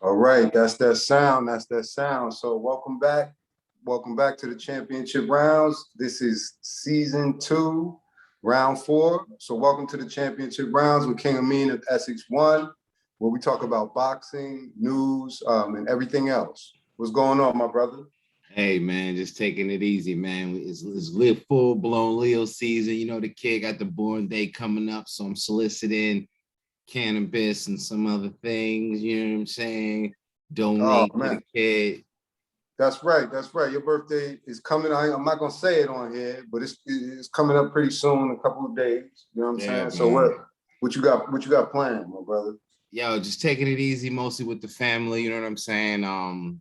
All right, that's that sound. That's that sound. So welcome back. Welcome back to the championship rounds. This is season 2, round 4. So welcome to the championship rounds with King Amin of Essex 1, where we talk about boxing, news, and everything else. What's going on, my brother? Hey man, just taking it easy, man. It's lit full-blown Leo season. You know, the kid got the born day coming up, so I'm soliciting cannabis and some other things, you know what I'm saying? Donate to the kid. That's right. That's right. Your birthday is coming. I'm not gonna say it on here, but it's coming up pretty soon, a couple of days. You know what I'm saying? Man. So what you got planned, my brother? Yo, just taking it easy, mostly with the family, you know what I'm saying?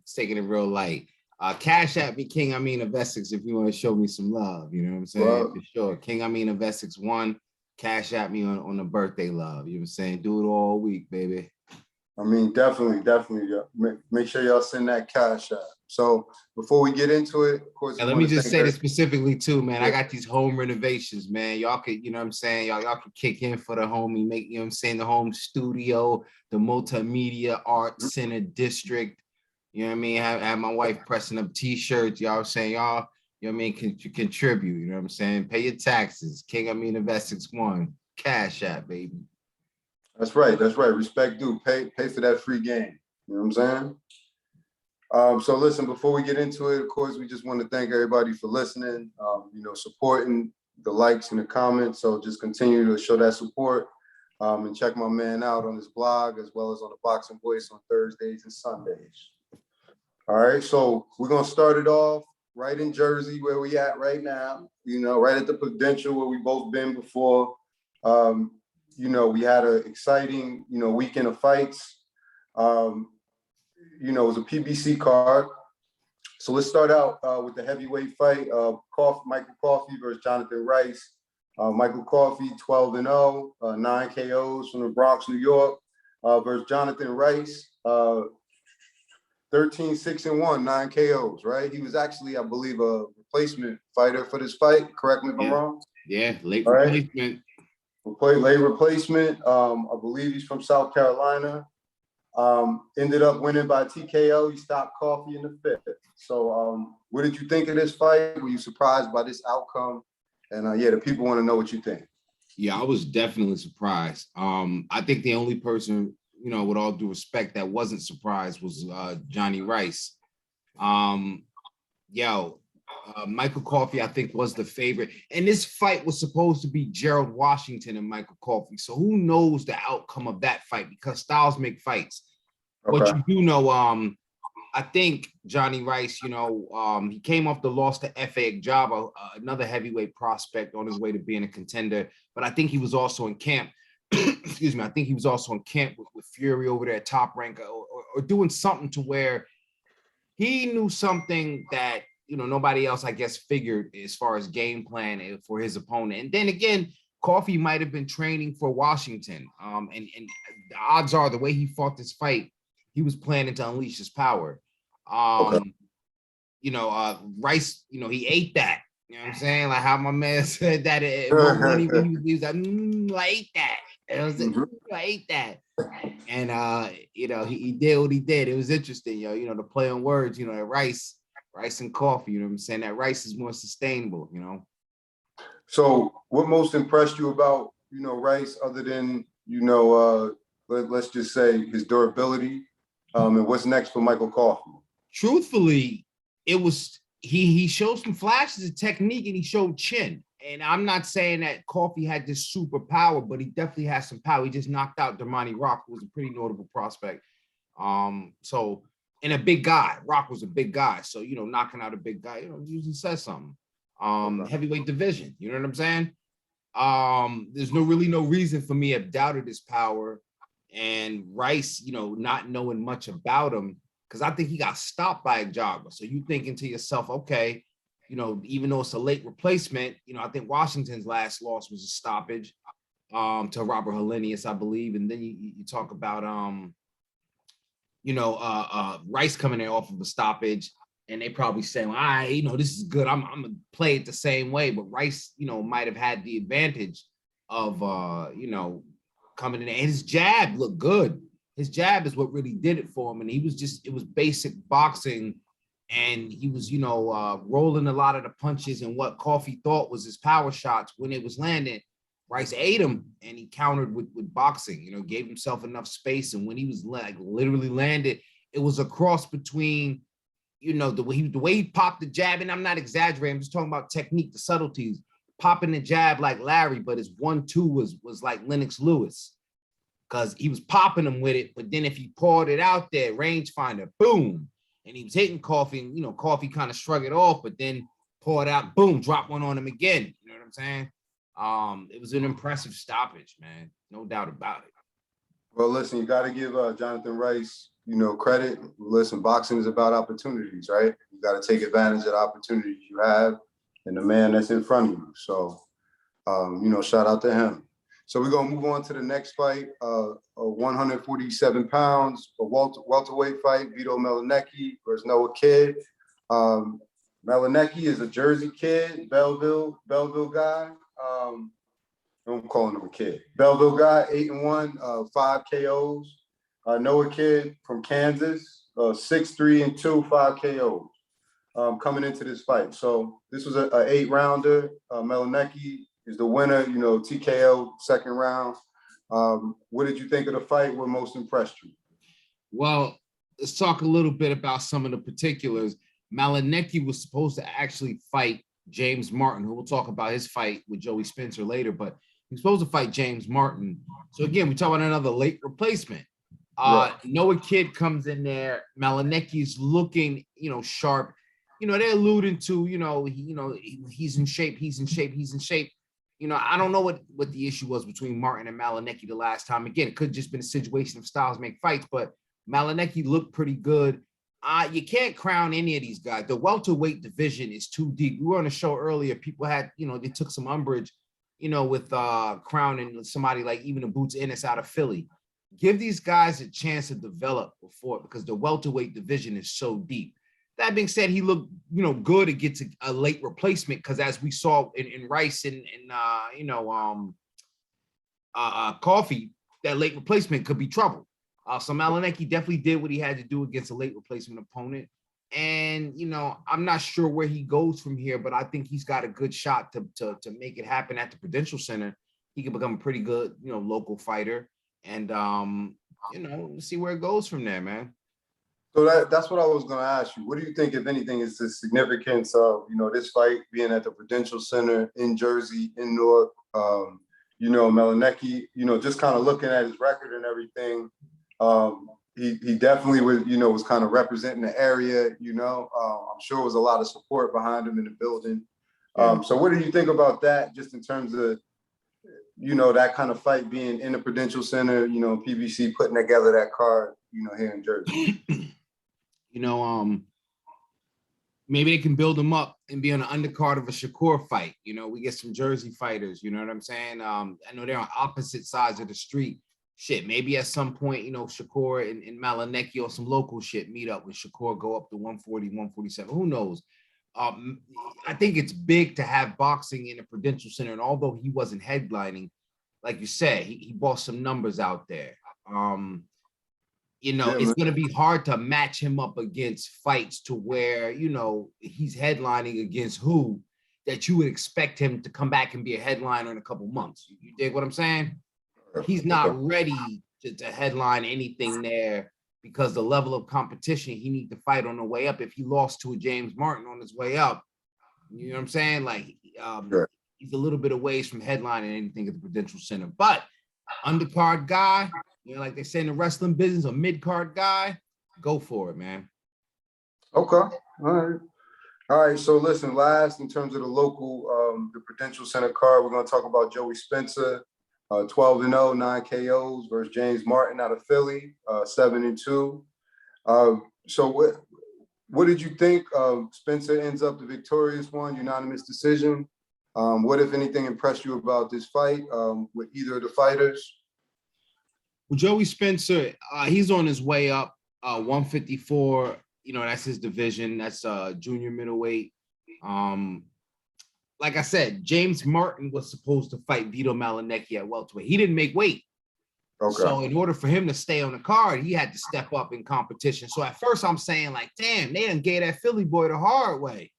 It's taking it real light. Cash at me, King Amin of Essex, if you want to show me some love, you know what I'm saying? Well, for sure. King Amin of Essex 1, cash at me on the birthday love, you know what I'm saying? Do it all week, baby. I mean, definitely. Make sure y'all send that cash out. So before we get into it, of course, let me just say this specifically too, man. Yeah. I got these home renovations, man. Y'all could, you know what I'm saying? Y'all could kick in for the homie, make, you know what I'm saying, the home studio, the multimedia art center district. You know what I mean? Have my wife pressing up t-shirts. Y'all saying y'all, you know what I mean, can contribute. You know what I'm saying? Pay your taxes. King Amin of Essex 1. Cash app, baby. That's right. That's right. Respect due. Pay for that free game. You know what I'm saying? So listen, before we get into it, of course, we just want to thank everybody for listening, supporting, the likes and the comments. So just continue to show that support and check my man out on his blog as well as on the Boxing Voice on Thursdays and Sundays. All right, so we're going to start it off right in Jersey where we at right now, right at the Prudential where we both been before. We had an exciting, weekend of fights. It was a PBC card. So let's start out with the heavyweight fight of Michael Coffie versus Jonathan Rice. Michael Coffie, 12-0, 9 KOs from the Bronx, New York, versus Jonathan Rice, 13-6-1, 9 KOs, right? He was actually, I believe, a replacement fighter for this fight. Correct me if I'm wrong. Yeah, late replacement. Late replacement. I believe he's from South Carolina. Ended up winning by TKO. He stopped Coffie in the 5th. So what did you think of this fight? Were you surprised by this outcome? And the people want to know what you think. Yeah, I was definitely surprised. I think the only person, with all due respect, that wasn't surprised was Johnny Rice. Michael Coffie, I think, was the favorite. And this fight was supposed to be Gerald Washington and Michael Coffie. So who knows the outcome of that fight, because styles make fights. Okay. But you do know, I think Johnny Rice, he came off the loss to F.A. Java, another heavyweight prospect on his way to being a contender. But I think he was also in camp. Excuse me. I think he was also in camp with Fury over there at Top Rank or doing something to where he knew something that, nobody else, I guess, figured as far as game plan for his opponent. And then again, Coffie might have been training for Washington. And the odds are the way he fought this fight, he was planning to unleash his power. Rice, he ate that. You know what I'm saying? Like how my man said that he was like, I ate that. And I was like, I ate that. And, he did what he did. It was interesting, the play on words, Rice and Coffie, you know what I'm saying? That Rice is more sustainable, So what most impressed you about, Rice, other than, let's just say his durability, and what's next for Michael Coffie? Truthfully, it was, he showed some flashes of technique and he showed chin. And I'm not saying that Coffie had this superpower, but he definitely has some power. He just knocked out Damani Rock, who was a pretty notable prospect. And a big guy. Rock was a big guy. So, knocking out a big guy, usually says something. Heavyweight division, you know what I'm saying? There's no reason for me to have doubted his power. And Rice, not knowing much about him, because I think he got stopped by a jogger. So you thinking to yourself, okay, even though it's a late replacement, I think Washington's last loss was a stoppage to Robert Helenius, I believe. And then you talk about, Rice coming in off of a stoppage, and they probably say, well, all right, this is good. I'm going to play it the same way. But Rice, might have had the advantage of, coming in. And his jab looked good. his jab is what really did it for him. And it was basic boxing. And he was, rolling a lot of the punches and what Coffie thought was his power shots when it was landing. Rice ate him and he countered with boxing, gave himself enough space. And when he was literally landed, it was a cross between, the way he popped the jab. And I'm not exaggerating. I'm just talking about technique, the subtleties, popping the jab like Larry, but his 1-2 was like Lennox Lewis because he was popping him with it. But then if he poured it out there, rangefinder, boom. And he was hitting Coffie, and, Coffie kind of shrugged it off, but then poured out, boom, drop one on him again. You know what I'm saying? It was an impressive stoppage, man. No doubt about it. Well, listen, you got to give Jonathan Rice, credit. Listen, boxing is about opportunities, right? You got to take advantage of the opportunities you have and the man that's in front of you. So, shout out to him. So we're going to move on to the next fight, 147 pounds, a welterweight fight, Vito Mielnicki versus Noah Kidd. Mielnicki is a Jersey kid, Belleville guy. I'm calling him a kid. Belleville guy, 8-1, 5 KOs. Noah Kidd from Kansas, 6-3-2, 5 KOs coming into this fight. So this was an 8-rounder. Mielnicki is the winner, TKO second round. What did you think of the fight? What most impressed you? Well, let's talk a little bit about some of the particulars. Mielnicki was supposed to actually fight James Martin, who we'll talk about his fight with Joey Spencer later, but he was supposed to fight James Martin. So again, we talk about another late replacement. Right. Noah Kidd comes in there. Mielnicki's looking, sharp. They're alluding to, he's in shape. I don't know what the issue was between Martin and Mielnicki the last time. Again, it could have just been a situation of styles make fights, but Mielnicki looked pretty good. You can't crown any of these guys. The welterweight division is too deep. We were on a show earlier. People had, they took some umbrage, with crowning somebody like even a Boots Ennis out of Philly. Give these guys a chance to develop before, because the welterweight division is so deep. That being said, he looked, good to get to a late replacement, because as we saw in Rice and Coffie, that late replacement could be trouble. So Mielnicki definitely did what he had to do against a late replacement opponent. And, I'm not sure where he goes from here, but I think he's got a good shot to make it happen at the Prudential Center. He could become a pretty good, local fighter. And, see where it goes from there, man. So that's what I was going to ask you. What do you think, if anything, is the significance of, this fight being at the Prudential Center in Jersey, in Newark? Mielnicki, just kind of looking at his record and everything, he definitely was kind of representing the area, I'm sure there was a lot of support behind him in the building. So what do you think about that, just in terms of, that kind of fight being in the Prudential Center, PBC putting together that card, here in Jersey? Maybe they can build them up and be on the undercard of a Shakur fight. We get some Jersey fighters, you know what I'm saying? I know they're on opposite sides of the street. Shit, maybe at some point, Shakur and Mielnicki or some local shit meet up with Shakur, go up to 140, 147. Who knows? I think it's big to have boxing in the Prudential Center. And although he wasn't headlining, like you said, he bought some numbers out there. It's going to be hard to match him up against fights to where, he's headlining against who that you would expect him to come back and be a headliner in a couple months. You dig what I'm saying? He's not ready to headline anything there, because the level of competition he needs to fight on the way up. If he lost to a James Martin on his way up, you know what I'm saying? Like, he's a little bit of ways from headlining anything at the Prudential Center. But undercard guy, like they say in the wrestling business, a mid-card guy, go for it, man. Okay. All right. So listen, last, in terms of the local, the Prudential Center card, we're going to talk about Joey Spencer, 12-0, 9 KOs versus James Martin out of Philly, 7-2. So what did you think? Spencer ends up the victorious one, unanimous decision. What, if anything, impressed you about this fight with either of the fighters? Well, Joey Spencer, he's on his way up, 154. That's his division. That's junior middleweight. Like I said, James Martin was supposed to fight Vito Mielnicki at welterweight. He didn't make weight. Okay. So in order for him to stay on the card, he had to step up in competition. So at first I'm saying like, damn, they done gave that Philly boy the hard way.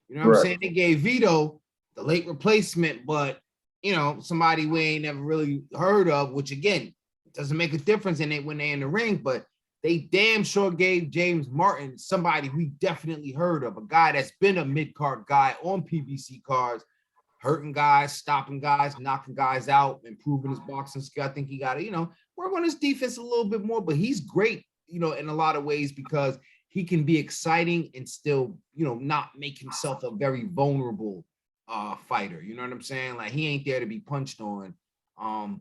You know what I'm saying? They gave Vito the late replacement, but you know, somebody we ain't never really heard of, which again, doesn't make a difference in it when they're in the ring, but they damn sure gave James Martin somebody we definitely heard of, a guy that's been a mid-card guy on PBC cards, hurting guys, stopping guys, knocking guys out, improving his boxing skill. I think he got to, you know, work on his defense a little bit more, but he's great, you know, in a lot of ways because he can be exciting and still, you know, not make himself a very vulnerable fighter. You know what I'm saying? Like he ain't there to be punched on.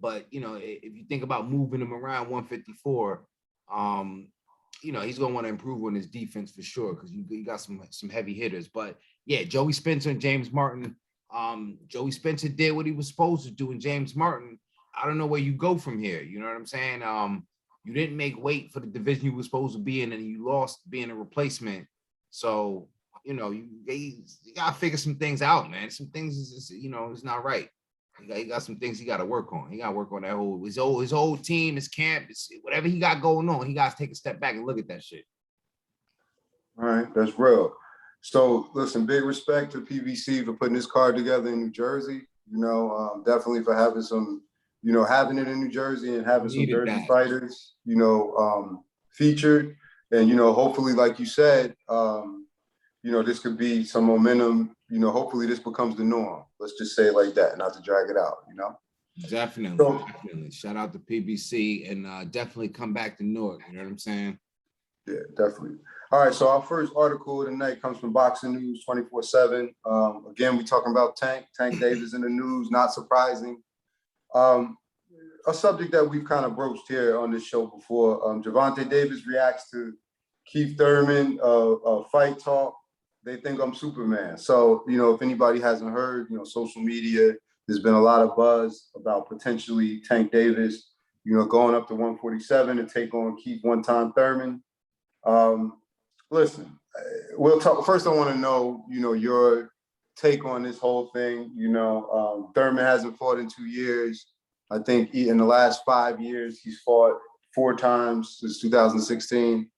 But you know, if you think about moving him around 154, you know, he's gonna want to improve on his defense for sure because you got some heavy hitters. But yeah, Joey Spencer and James Martin. Joey Spencer did what he was supposed to do, and James Martin, I don't know where you go from here. You know what I'm saying? You didn't make weight for the division you were supposed to be in, and you lost being a replacement. So, you know, you gotta figure some things out, man. Some things is you know, it's not right. He got some things he got to work on. He got to work on that whole his old team, his camp, whatever he got going on. He got to take a step back and look at that shit. All right, that's real. So listen, big respect to PBC for putting this card together in New Jersey. You know, definitely for having some, you know, having it in New Jersey and having some Jersey fighters, you know, featured. And, you know, hopefully, like you said, you know, this could be some momentum. You know, hopefully this becomes the norm. Let's just say it like that, not to drag it out, you know? Definitely, definitely. Shout out to PBC and definitely come back to Newark. You know what I'm saying? Yeah, definitely. All right, so our first article tonight comes from Boxing News 24/7. Again, we're talking about Tank Davis in the news, not surprising. A subject that we've kind of broached here on this show before. Gervonta Davis reacts to Keith Thurman, Fight Talk. They think I'm Superman. So, you know, if anybody hasn't heard, you know, social media, there's been a lot of buzz about potentially Tank Davis, you know, going up to 147 and take on Keith one-time Thurman. Listen, we'll talk. First, I want to know, you know, your take on this whole thing. You know, Thurman hasn't fought in 2 years. I think in the last 5 years, he's fought 4 times since 2016.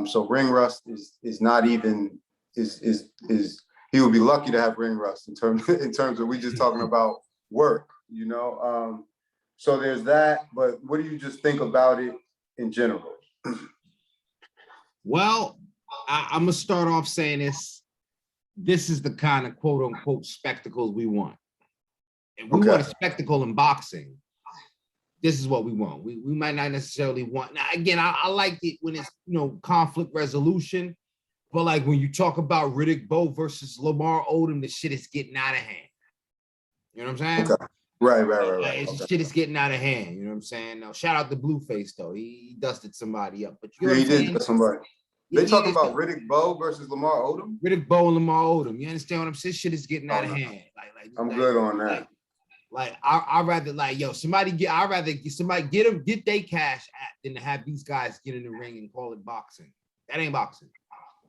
So ring rust is not even is he would be lucky to have ring rust in terms of we just talking about work. You know, so there's that. But what do you just think about it in general? Well, I'm gonna start off saying this is the kind of quote unquote spectacles we want. If we want a spectacle in boxing, this is what we want. We might not necessarily want. Now, again, I like it when it's, you know, conflict resolution, but like when you talk about Riddick Bowe versus Lamar Odom, the shit is getting out of hand. You know what I'm saying? Okay. Right. Shit is getting out of hand. You know what I'm saying? Now, shout out to Blueface though. He dusted somebody up. But you know he did dust somebody. They talking about Riddick Bowe versus Lamar Odom? Riddick Bowe and Lamar Odom. You understand what I'm saying? Shit is getting out of hand. I'm good on that. I'd rather like, yo, I'd rather somebody get their cash at than to have these guys get in the ring and call it boxing. That ain't boxing.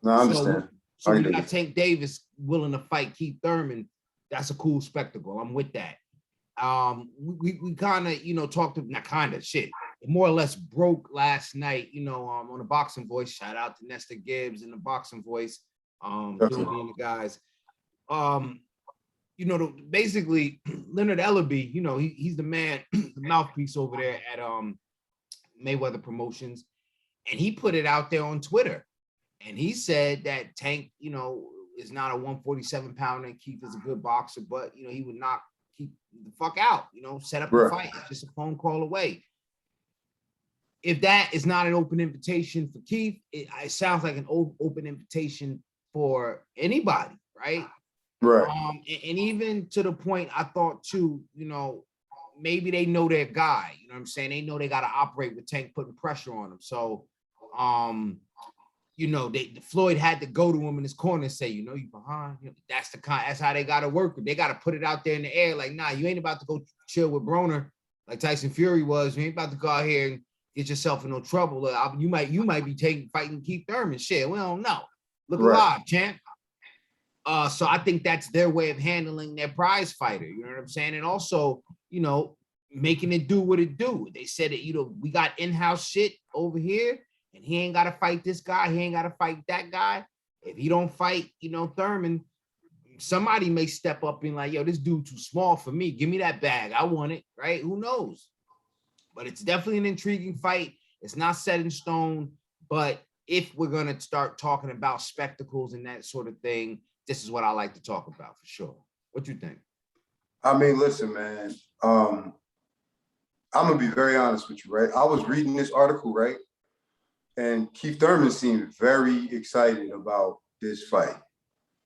No, I understand. So you got Tank Davis willing to fight Keith Thurman. That's a cool spectacle. I'm with that. We kind of, you know, more or less broke last night, you know, on the Boxing Voice. Shout out to Nestor Gibbs and the Boxing Voice, doing the guys. You know, basically Leonard Ellerby, you know, he's the man, the mouthpiece over there at Mayweather Promotions, and he put it out there on Twitter, and he said that Tank, you know, is not a 147 pounder, and Keith is a good boxer, but you know, he would knock Keith the fuck out, you know, set up a fight. It's just a phone call away. If that is not an open invitation for Keith, it sounds like an open invitation for anybody, right? Right. And even to the point, I thought too, you know, maybe they know their guy. You know what I'm saying? They know they got to operate with Tank putting pressure on him. So, you know, Floyd had to go to him in his corner and say, you know, you behind. You know, that's how they got to work. They got to put it out there in the air. Like, nah, you ain't about to go chill with Broner like Tyson Fury was. You ain't about to go out here and get yourself in no trouble. You might be fighting Keith Thurman. Shit, we don't know. Look alive, champ. So I think that's their way of handling their prize fighter. You know what I'm saying? And also, you know, making it do what it do. They said that, we got in-house shit over here, and he ain't got to fight this guy. He ain't got to fight that guy. If he don't fight, Thurman, somebody may step up and like, yo, this dude too small for me. Give me that bag. I want it, right? Who knows? But it's definitely an intriguing fight. It's not set in stone, but if we're going to start talking about spectacles and that sort of thing, this is what I like to talk about for sure. What you think? I mean, listen, man, I'm going to be very honest with you, right? I was reading this article, right? And Keith Thurman seemed very excited about this fight.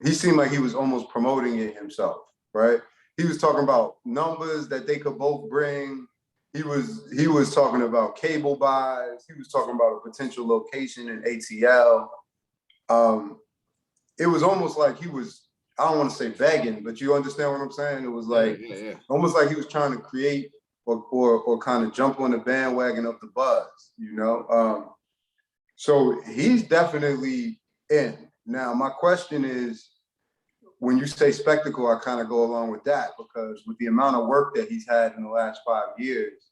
He seemed like he was almost promoting it himself, right? He was talking about numbers that they could both bring. He was talking about cable buys. He was talking about a potential location in ATL. It was almost like he was, I don't want to say begging, but you understand what I'm saying? It was like, almost like he was trying to create or kind of jump on the bandwagon of the buzz, So he's definitely in. Now, my question is, when you say spectacle, I kind of go along with that, because with the amount of work that he's had in the last 5 years,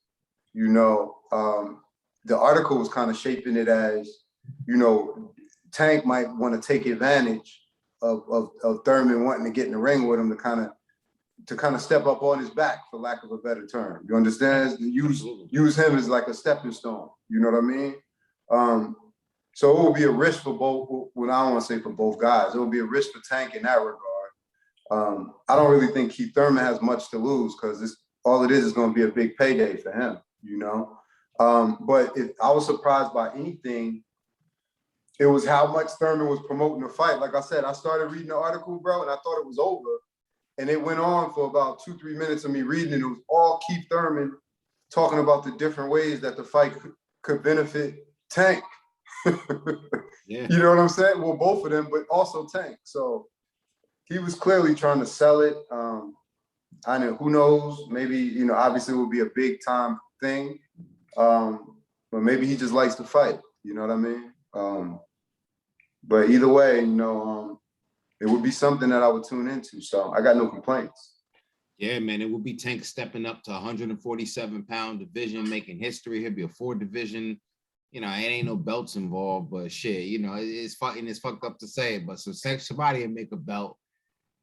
the article was kind of shaping it as, Tank might want to take advantage of Thurman wanting to get in the ring with him to kind of step up on his back, for lack of a better term. You understand? Use him as like a stepping stone. You know what I mean? So it will be a risk for both. Well, I don't want to say for both guys. It will be a risk for Tank in that regard. I don't really think Keith Thurman has much to lose, because all it is going to be a big payday for him. But if I was surprised by anything, it was how much Thurman was promoting the fight. Like I said, I started reading the article, bro, and I thought it was over. And it went on for about 2-3 minutes of me reading, and it was all Keith Thurman talking about the different ways that the fight could benefit Tank. Yeah. You know what I'm saying? Well, both of them, but also Tank. So he was clearly trying to sell it. I know, who knows? Maybe, obviously it would be a big time thing. But maybe he just likes to fight. You know what I mean? But either way, it would be something that I would tune into. So I got no complaints. Yeah, man, it would be Tank stepping up to 147-pound division, making history. He'll be a 4 division. It ain't no belts involved, but shit, it's fucked up to say it, but so somebody will make a belt.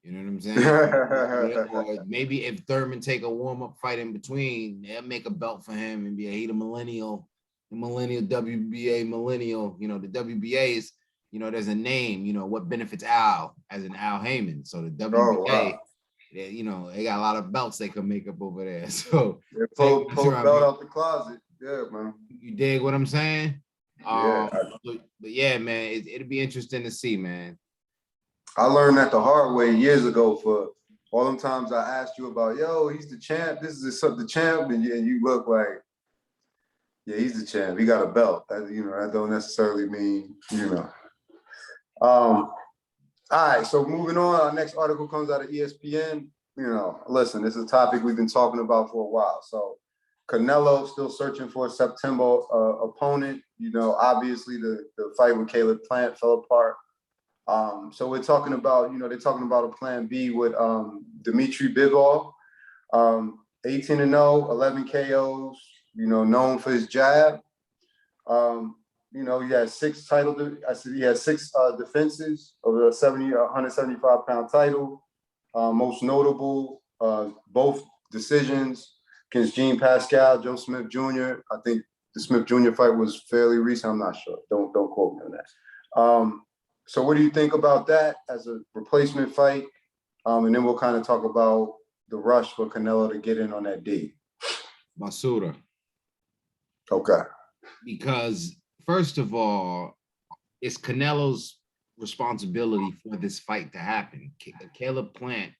You know what I'm saying? Or maybe if Thurman take a warm-up fight in between, they'll make a belt for him and be the millennial WBA millennial. The WBA is, there's a name, what benefits Al as an Al Heyman. So the WBA, they got a lot of belts they can make up over there. So pull the belt out the closet. Yeah, man. You dig what I'm saying? Yeah. But yeah, man, it'll be interesting to see, man. I learned that the hard way years ago. For all them times I asked you about, yo, he's the champ. This is the champ, and you look like, yeah, he's the champ. He got a belt. That don't necessarily mean, All right, so moving on. Our next article comes out of ESPN. Listen, this is a topic we've been talking about for a while. So Canelo still searching for a September opponent. Obviously the fight with Caleb Plant fell apart. So we're talking about, they're talking about a plan B with Dimitri Bivol, 18-0, 11 KOs, known for his jab. He had 6 he had 6 defenses over a 175-pound title. Most notable, both decisions against Gene Pascal, Joe Smith Jr. I think the Smith Jr. fight was fairly recent. I'm not sure. Don't quote me on that. So what do you think about that as a replacement fight? And then we'll kind of talk about the rush for Canelo to get in on that date. Basura. Okay. Because first of all, it's Canelo's responsibility for this fight to happen. Caleb Plant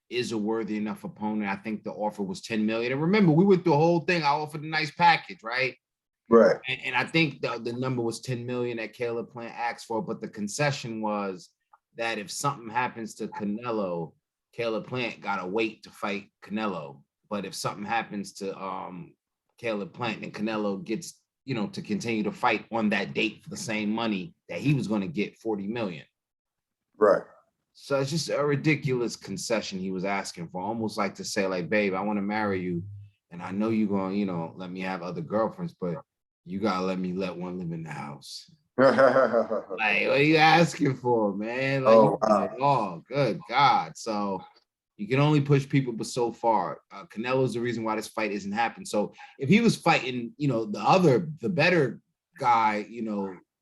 is a worthy enough opponent. I think the offer was 10 million. And remember, we went through the whole thing. I offered a nice package, right? Right. And I think the number was 10 million that Caleb Plant asked for, but the concession was that if something happens to Canelo, Caleb Plant gotta wait to fight Canelo. But if something happens to Caleb Plant, then Canelo gets, to continue to fight on that date for the same money that he was going to get, 40 million. Right. So it's just a ridiculous concession he was asking for, almost like to say, like, babe, I want to marry you, and I know you're gonna, let me have other girlfriends, but you gotta let me let one live in the house. Like, what are you asking for, man? Like, Oh, wow. oh, good God. So you can only push people but so far. Canelo's the reason why this fight isn't happening. So if he was fighting, the better guy,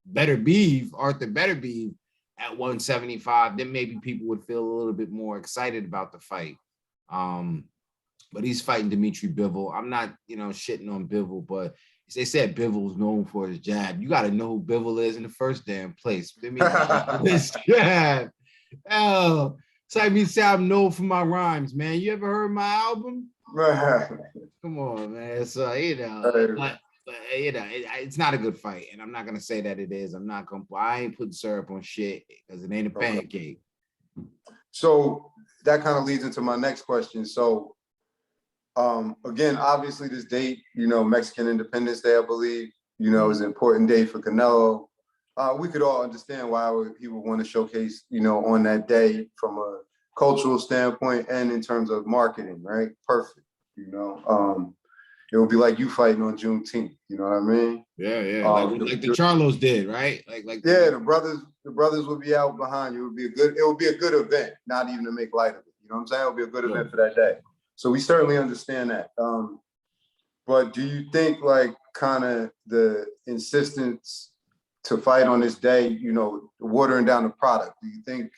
Better Beef, Arthur Better Beef at 175, then maybe people would feel a little bit more excited about the fight. But he's fighting Dimitri Bivol. I'm not, shitting on Bivol, but they said Bivol's known for his jab. You got to know who Bivol is in the first damn place. I mean, his jab. Oh, so I mean, say I'm known for my rhymes, man. You ever heard my album? Come on, man. So but it's not a good fight, and I'm not gonna say that it is. I ain't putting syrup on shit because it ain't a pancake. So that kind of leads into my next question. So, again, obviously this date, Mexican Independence Day, I believe, is an important day for Canelo. We could all understand why he would want to showcase, on that day from a cultural standpoint and in terms of marketing, right? Perfect. It would be like you fighting on Juneteenth. You know what I mean? Yeah. Like the Charlos did, right? The brothers would be out behind you. It would be a good event, not even to make light of it. You know what I'm saying? It would be a good event for that day. So we certainly understand that. But do you think like kind of the insistence to fight on this day, watering down the product, do you think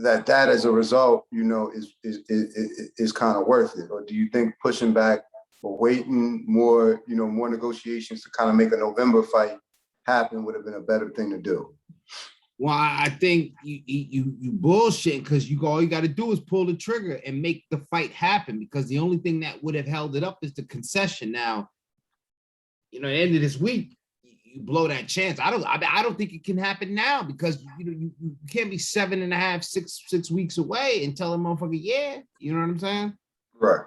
that as a result, is kind of worth it? Or do you think pushing back or waiting more negotiations to kind of make a November fight happen would have been a better thing to do? Well, I think you bullshit because all you got to do is pull the trigger and make the fight happen, because the only thing that would have held it up is the concession. Now, at the end of this week, you blow that chance. I don't think it can happen now, because you can't be 7.5, 6 weeks away and tell a motherfucker, yeah, you know what I'm saying? Right.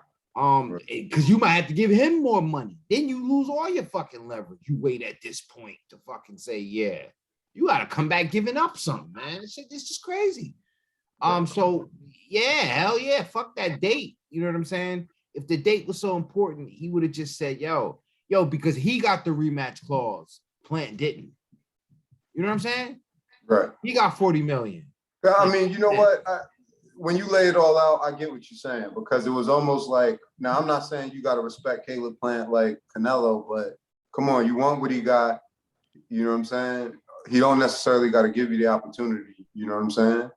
Because you might have to give him more money. Then you lose all your fucking leverage. You wait at this point to fucking say, yeah. You got to come back giving up something, man. It's just crazy. So yeah, hell yeah, fuck that date. You know what I'm saying? If the date was so important, he would have just said, yo, because he got the rematch clause. Plant didn't. You know what I'm saying? Right. He got 40 million. I mean, you know what? When you lay it all out, I get what you're saying, because it was almost like, now I'm not saying you got to respect Caleb Plant like Canelo, but come on, you want what he got. You know what I'm saying? He don't necessarily got to give you the opportunity. You know what I'm saying?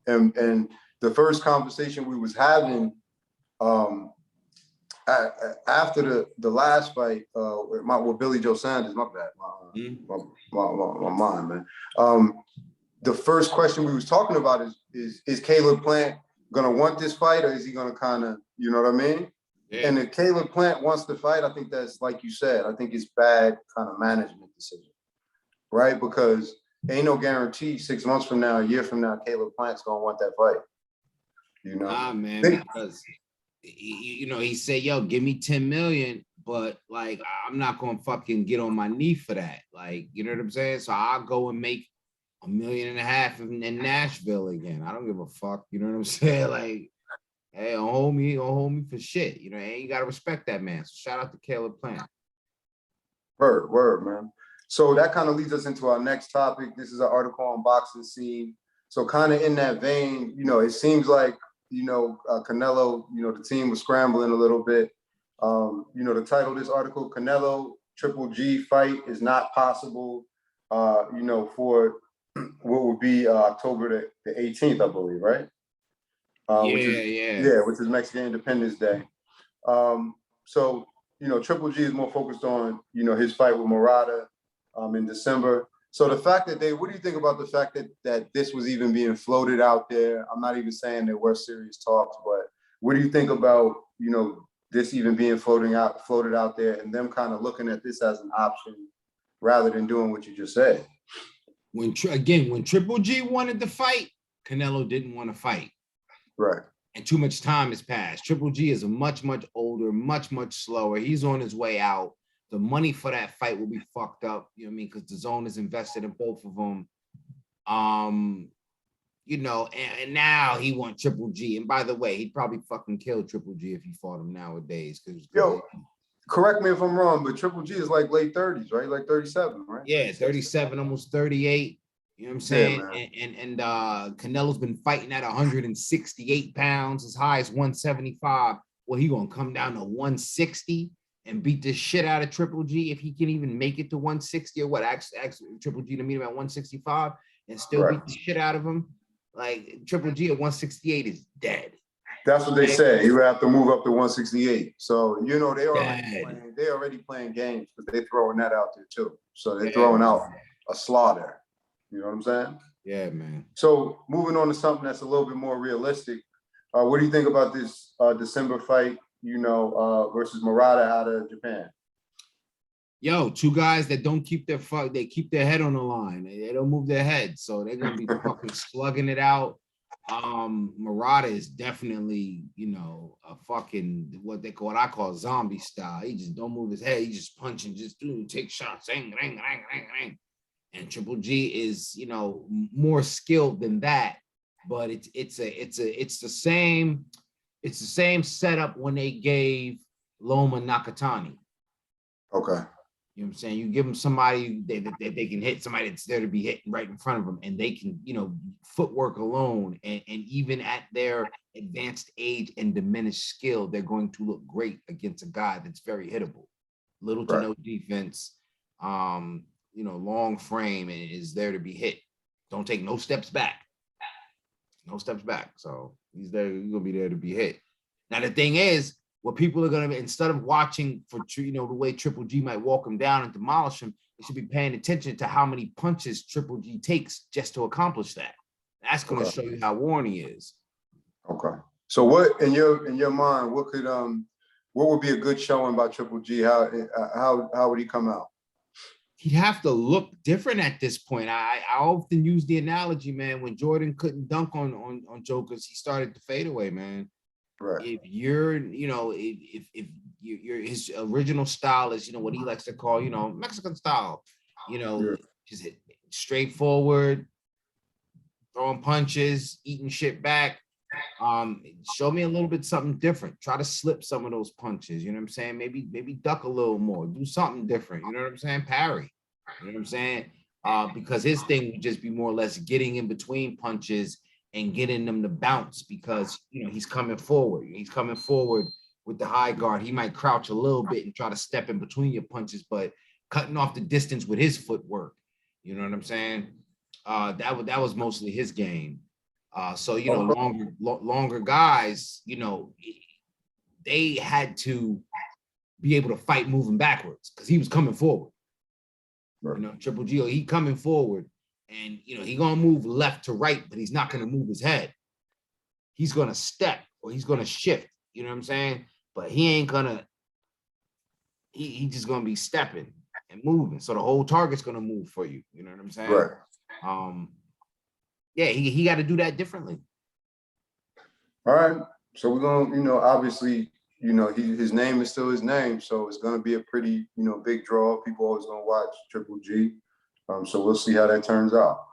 And the first conversation we was having after the last fight with Billy Joe Sanders, my bad, my mind, man. The first question we was talking about is Caleb Plant gonna want this fight, or is he gonna kind of, you know what I mean? Yeah. And if Caleb Plant wants to fight, I think that's, like you said, I think it's bad kind of management decision. Right? Because ain't no guarantee 6 months from now, a year from now, Caleb Plant's gonna want that fight. Nah, man, because he said, yo, give me 10 million, but like I'm not gonna fucking get on my knee for that. Like, you know what I'm saying? So I'll go and make $1.5 million in Nashville again. I don't give a fuck. You know what I'm saying? Like, hey, don't hold me for shit. And you gotta respect that man. So shout out to Caleb Plant. Word, man. So that kind of leads us into our next topic. This is an article on Boxing Scene. So kind of in that vein, it seems like, Canelo, the team was scrambling a little bit. The title of this article, Canelo Triple G fight is not possible, for what would be October the 18th, I believe, right? Which is Mexican Independence Day. So, Triple G is more focused on, his fight with Murata in December. So the fact that what do you think about the fact that this was even being floated out there? I'm not even saying there were serious talks, but what do you think about, this even being floated out there, and them kind of looking at this as an option rather than doing what you just said? When Triple G wanted to fight, Canelo didn't want to fight. Right. And too much time has passed. Triple G is a much, much older, much, much slower. He's on his way out. The money for that fight will be fucked up, you know what I mean? Because the zone is invested in both of them. and now he want Triple G. And by the way, he'd probably fucking kill Triple G if he fought him nowadays. Yo, correct me if I'm wrong, but Triple G is like late 30s, right? Like 37, right? Yeah, 37, almost 38. You know what I'm saying? Yeah, and Canelo's been fighting at 168 pounds, as high as 175. Well, he gonna come down to 160 and beat the shit out of Triple G if he can even make it to 160 or what? Ask Triple G to meet him at 165 and still beat the shit out of him. Like Triple G at 168 is dead. That's what they say. He would have to move up to 168. So they already playing games because they're throwing that out there too. So they're throwing out a slaughter. You know what I'm saying? Yeah, man. So moving on to something that's a little bit more realistic. What do you think about this December fight? Versus Murata out of Japan. Yo, two guys that don't keep they keep their head on the line. They don't move their head, so they're gonna be fucking slugging it out. Murata is definitely, a fucking what I call zombie style. He just don't move his head. He just punch and just take shots. Ring, ring, ring, ring, ring. And Triple G is, more skilled than that, but it's the same setup when they gave Loma Nakatani. Okay. You know what I'm saying? You give them somebody that they can hit, somebody that's there to be hit right in front of them, and they can, footwork alone, and even at their advanced age and diminished skill, they're going to look great against a guy that's very hittable. Little to no defense, long frame, and is there to be hit. Don't take no steps back. No steps back. So he's gonna be there to be hit. Now the thing is, what people are gonna be, instead of watching for the way Triple G might walk him down and demolish him, they should be paying attention to how many punches Triple G takes just to accomplish that. That's gonna show you how worn he is. Okay. So what in your mind, what would be a good showing by Triple G? How would he come out? He'd have to look different at this point. I often use the analogy, man, when Jordan couldn't dunk on jokers, he started to fade away, man. Right. If you're, if you're his original style is, what he likes to call, Mexican style, just hit straightforward, throwing punches, eating shit back. Show me a little bit something different. Try to slip some of those punches. You know what I'm saying? Maybe duck a little more. Do something different. You know what I'm saying? Parry. You know what I'm saying? Because his thing would just be more or less getting in between punches and getting them to bounce because he's coming forward. He's coming forward with the high guard. He might crouch a little bit and try to step in between your punches, but cutting off the distance with his footwork. You know what I'm saying? That was mostly his game. So longer guys, they had to be able to fight moving backwards because he was coming forward. Right. Triple G, he coming forward, and he gonna move left to right, but he's not gonna move his head. He's gonna step or he's gonna shift. You know what I'm saying? But he ain't gonna. He just gonna be stepping and moving. So the whole target's gonna move for you. You know what I'm saying? Right. Yeah, he got to do that differently. All right. So we're gonna, obviously, his name is still his name, so it's gonna be a pretty, big draw. People always gonna watch Triple G. So we'll see how that turns out.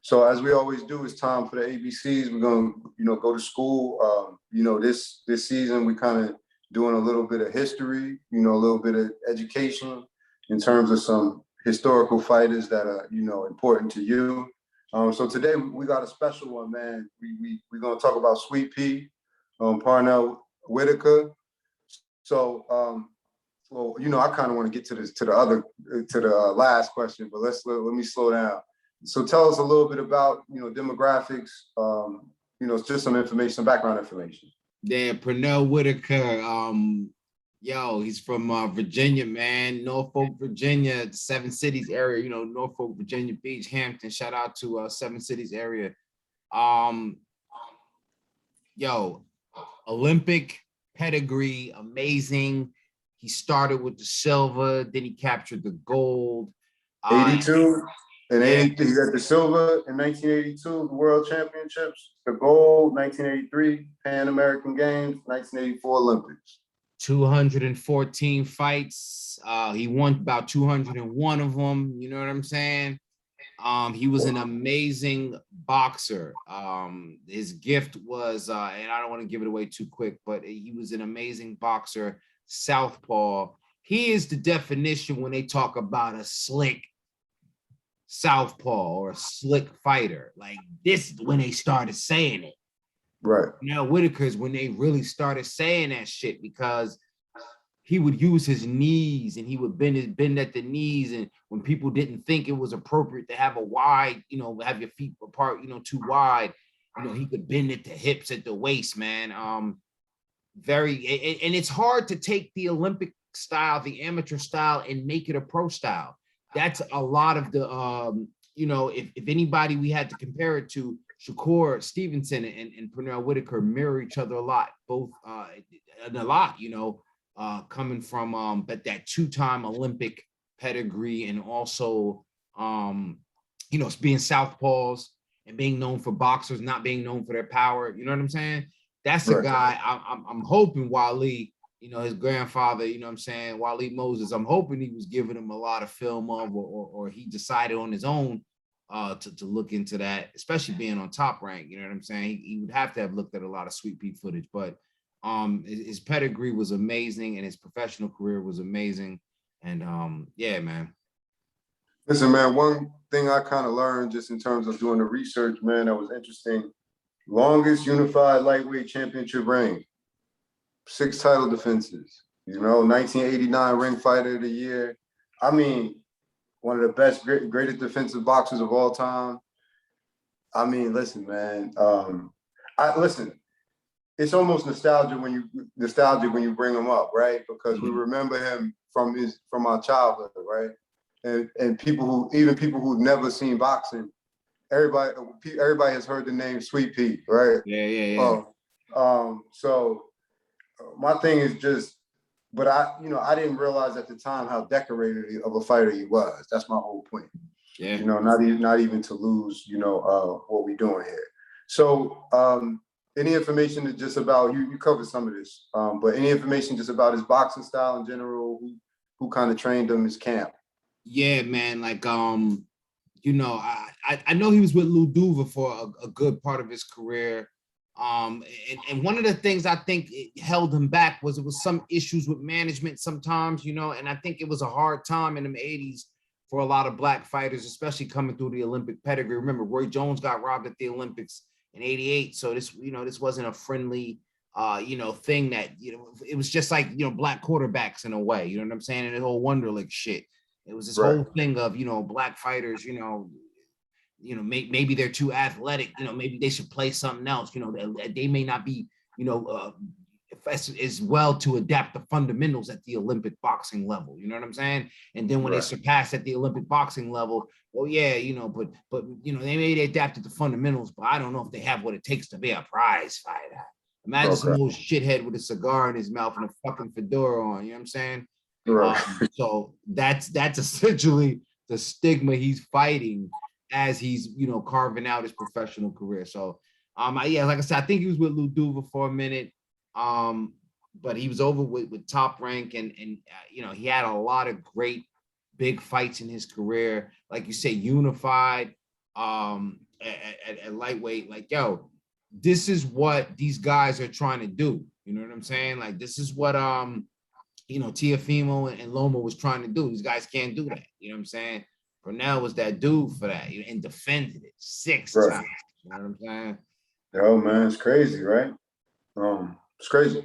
So as we always do, it's time for the ABCs. We're gonna, go to school. This season we kind of doing a little bit of history, a little bit of education in terms of some historical fighters that are, important to you. So today we got a special one, man. We're gonna talk about Sweet Pea, Parnell Whitaker. So, I kind of want to get to the last question, but let me slow down. So tell us a little bit about, demographics, just some information, some background information. Yeah, Parnell Whitaker, he's from Virginia, man, Norfolk, Virginia, the Seven Cities area, Norfolk, Virginia Beach, Hampton. Shout out to Seven Cities area. Olympic pedigree, amazing. He started with the silver, then he captured the gold. 82 and 80, he got the silver in 1982, the World Championships, the gold, 1983, Pan American Games, 1984 Olympics. 214 fights. He won about 201 of them. You know what I'm saying? He was an amazing boxer. His gift was, and I don't want to give it away too quick, but he was an amazing boxer, southpaw. He is the definition when they talk about a slick southpaw or a slick fighter. Like this, when they started saying it. Right. Now Whitaker's when they really started saying that shit, because he would use his knees and he would bend at the knees. And when people didn't think it was appropriate to have a wide, have your feet apart, too wide, he could bend at the hips, at the waist, man. And it's hard to take the Olympic style, the amateur style, and make it a pro style. That's a lot of the, if anybody we had to compare it to, Shakur Stevenson and Pernell Whitaker mirror each other a lot, both and a lot, coming from but that two-time Olympic pedigree, and also being southpaws and being known for boxers, not being known for their power. You know what I'm saying? That's the guy I'm hoping Wally, his grandfather, Wally Moses, I'm hoping he was giving him a lot of film of, or he decided on his own to look into that, especially being on Top Rank. You know what I'm saying? He would have to have looked at a lot of Sweet Pea footage, but his pedigree was amazing and his professional career was amazing. And yeah, man. Listen, man, one thing I kind of learned just in terms of doing the research, man, that was interesting. Longest unified lightweight championship reign, 6 title defenses, 1989 Ring Fighter of the Year. I mean, one of the best, greatest defensive boxers of all time. I mean, listen, man. It's almost nostalgic when you bring him up, right? Because we remember him from our childhood, right? And people who've never seen boxing, everybody has heard the name Sweet Pea, right? Yeah. So my thing is just, but I didn't realize at the time how decorated of a fighter he was. That's my whole point. Yeah. Not even to lose, what we're doing here. So any information just about you covered some of this, but any information just about his boxing style in general, who kind of trained him, his camp? Yeah, man. Like I know he was with Lou Duva for a good part of his career. And one of the things I think it held him back was some issues with management sometimes, and I think it was a hard time in the 80s for a lot of Black fighters, especially coming through the Olympic pedigree. Remember, Roy Jones got robbed at the Olympics in 88. So this wasn't a friendly, thing that, it was just like, Black quarterbacks in a way, you know what I'm saying? And the whole Wonderlic shit. It was this whole thing of, Black fighters, maybe they're too athletic, maybe they should play something else, they may not be, as well to adapt the fundamentals at the Olympic boxing level, you know what I'm saying? And then when they surpass at the Olympic boxing level, well, yeah, but they may adapted the fundamentals, but I don't know if they have what it takes to be a prize fighter. Imagine some old shithead with a cigar in his mouth and a fucking fedora on, you know what I'm saying? So that's essentially the stigma he's fighting as he's carving out his professional career. So like I said, I think he was with Lou Duva for a minute, but he was over with Top Rank, and he had a lot of great big fights in his career, like you say, unified at lightweight. Like, yo, this is what these guys are trying to do, you know what I'm saying? Like, this is what Teofimo and Loma was trying to do. These guys can't do that. You know what I'm saying? Pernell was that dude for that, and defended it 6 times. You know what I'm saying? Oh man, it's crazy, right? It's crazy.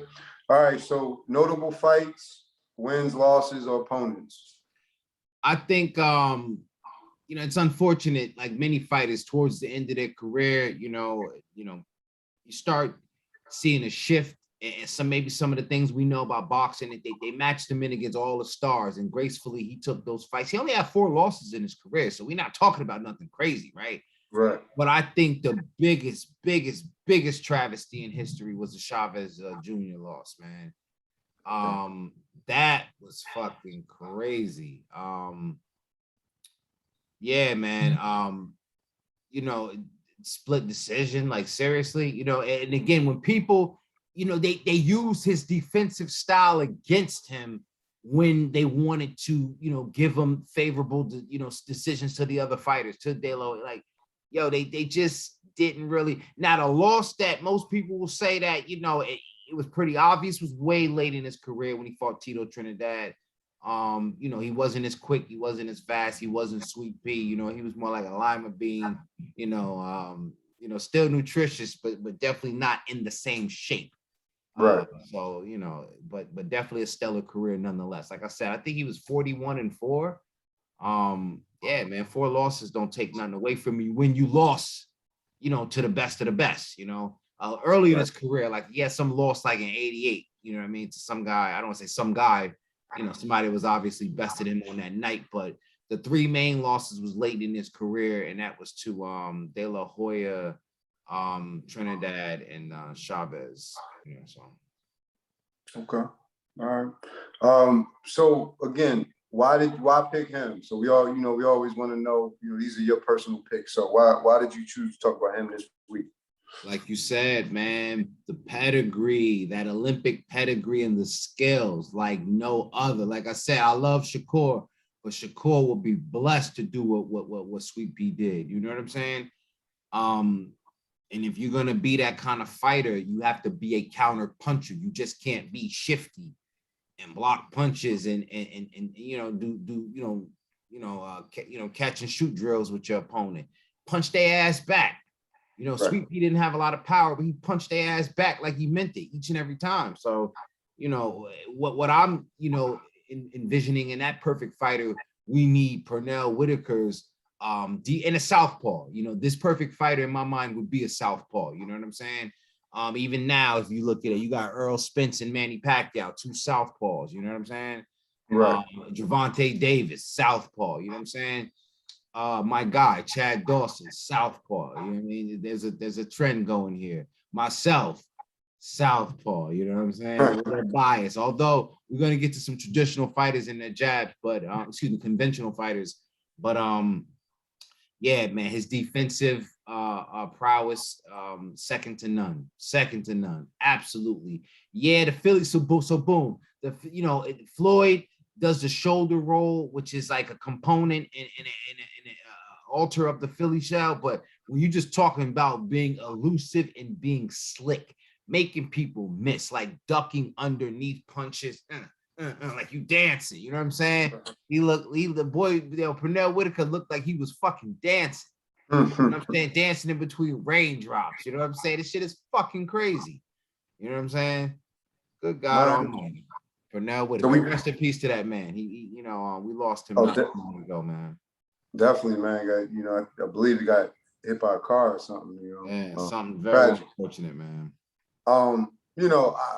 All right, so notable fights, wins, losses, or opponents. I think it's unfortunate, like many fighters towards the end of their career, you start seeing a shift. And maybe some of the things we know about boxing, they matched him in against all the stars, and gracefully he took those fights. He only had 4 losses in his career, so we're not talking about nothing crazy, right? Right. But I think the biggest travesty in history was the Chavez Jr. loss, man. That was fucking crazy. Yeah, man. Split decision, like seriously, and again, when people, they use his defensive style against him, when they wanted to, give them favorable, decisions to the other fighters, to De La, like, yo, they just didn't really. Now, the loss that most people will say that, it was pretty obvious was way late in his career when he fought Tito Trinidad. He wasn't as quick, he wasn't as fast, he wasn't Sweet Pea, he was more like a lima bean, still nutritious, but definitely not in the same shape. Right. So, but definitely a stellar career nonetheless. Like I said, I think he was 41-4. Yeah, man, 4 losses don't take nothing away from you when you lost, to the best of the best, early in his career, like he had some loss like in 88, to some guy. I don't want to say some guy, somebody was obviously bested him on that night, but the 3 main losses was late in his career, and that was to De La Hoya, Trinidad, and Chavez. Okay. All right. So again, why pick him? So we always want to know, these are your personal picks. So why did you choose to talk about him this week? Like you said, man, the pedigree, that Olympic pedigree and the skills like no other. Like I said, I love Shakur, but Shakur will be blessed to do what Sweet Pea did. You know what I'm saying? And if you're gonna be that kind of fighter, you have to be a counter puncher. You just can't be shifty and block punches and do catch and shoot drills with your opponent. Punch their ass back. Right. Sweet Pea didn't have a lot of power, but he punched their ass back like he meant it each and every time. So, what I'm, envisioning in that perfect fighter, we need Pernell Whitaker's and a southpaw. This perfect fighter in my mind would be a southpaw. You know what I'm saying? Even now, if you look at it, you got Earl Spence and Manny Pacquiao, 2 southpaws. You know what I'm saying? Right. Gervonta Davis, southpaw. You know what I'm saying? My guy, Chad Dawson, southpaw. You know what I mean? There's a trend going here. Myself, southpaw. You know what I'm saying? A little bias. Although we're gonna get to some traditional fighters in their jabs, but conventional fighters. But yeah, man, his defensive prowess, second to none. Absolutely. Yeah, the Philly. So boom. Floyd does the shoulder roll, which is like a component in alter of the Philly shell. But when you're just talking about being elusive and being slick, making people miss, like ducking underneath punches, like you dancing, you know what I'm saying? Pernell Whitaker looked like he was fucking dancing. You know what I'm saying? Dancing in between raindrops, you know what I'm saying? This shit is fucking crazy. You know what I'm saying? Good God Almighty. Pernell Whitaker. So rest in peace to that man. He we lost him not long ago, man. Definitely, man. I believe he got hit by a car or something. Yeah, something very unfortunate, man. I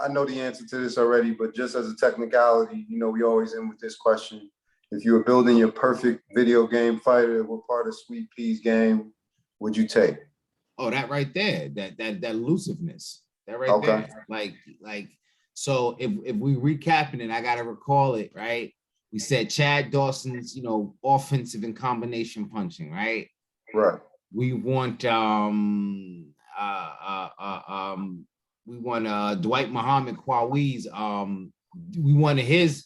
know the answer to this already, but just as a technicality, we always end with this question. If you were building your perfect video game fighter, what part of Sweet Pea's game would you take? Oh, that right there, that elusiveness, that right there. Like, so if we recapping it, I gotta recall it, right? We said Chad Dawson's, offensive and combination punching, right? Right. We want Dwight Muhammad Kwawee's we wanted his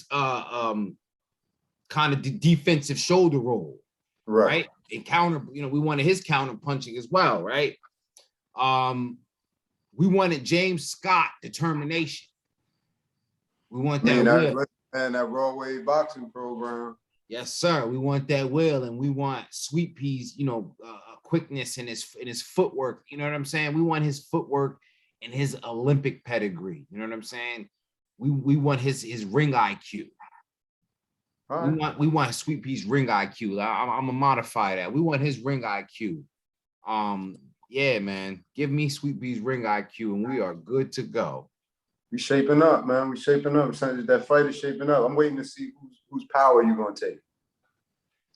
kind of defensive shoulder roll, right? And counter, we wanted his counter punching as well, right? We wanted James Scott determination. We want that that Broadway boxing program. Yes, sir. We want that will, and we want Sweet Pea's, quickness in his footwork. You know what I'm saying? We want his footwork and his Olympic pedigree. You know what I'm saying? We want his ring IQ. Right. We want Sweet Pea's ring IQ. I'm gonna modify that. We want his ring IQ. Yeah, man. Give me Sweet Pea's ring IQ, and we are good to go. We shaping up, man. We shaping up. That fight is shaping up. I'm waiting to see whose power you're gonna take.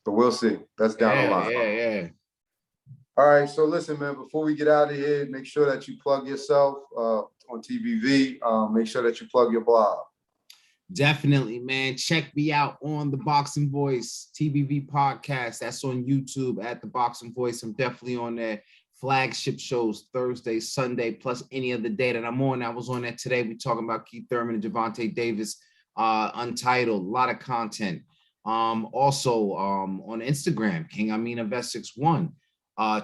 But we'll see. That's down the line. Yeah. All right. So listen, man. Before we get out of here, make sure that you plug yourself on TBV. Make sure that you plug your blog. Definitely, man. Check me out on the Boxing Voice TBV podcast. That's on YouTube at the Boxing Voice. I'm definitely on there. flagship shows Thursday, Sunday, plus any other day that I'm on. I was on that today. We talking about Keith Thurman and Gervonta Davis, Untitled, a lot of content. Also on Instagram, King Amin of Essex 1.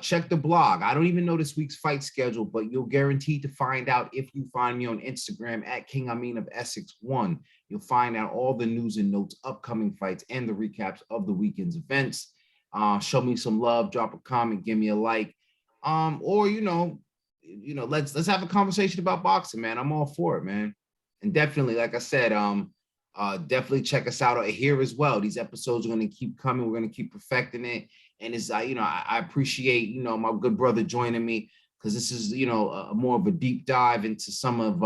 Check the blog. I don't even know this week's fight schedule, but you'll guaranteed to find out if you find me on Instagram at King Amin of Essex 1. You'll find out all the news and notes, upcoming fights, and the recaps of the weekend's events. Show me some love, drop a comment, give me a like. Or let's have a conversation about boxing, man. I'm all for it, man. And definitely, like I said, definitely check us out here as well. These episodes are going to keep coming. We're going to keep perfecting it. And it's, I appreciate, my good brother joining me, because this is, more of a deep dive into some of,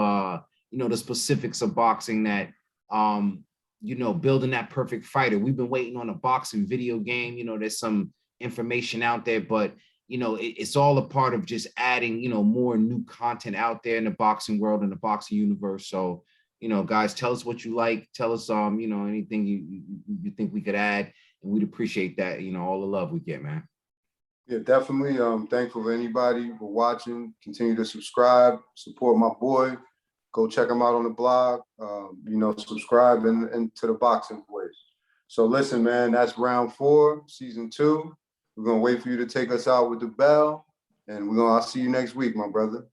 the specifics of boxing that, building that perfect fighter. We've been waiting on a boxing video game. There's some information out there, but, it's all a part of just adding, more new content out there in the boxing world and the boxing universe. So, guys, tell us what you like. Tell us, anything you think we could add. And we'd appreciate that, all the love we get, man. Yeah, definitely. Thankful for anybody for watching. Continue to subscribe, support my boy. Go check him out on the blog. Subscribe and to the Boxing Voice. So listen, man, that's round 4, season 2. We're gonna wait for you to take us out with the bell, and I'll see you next week, my brother.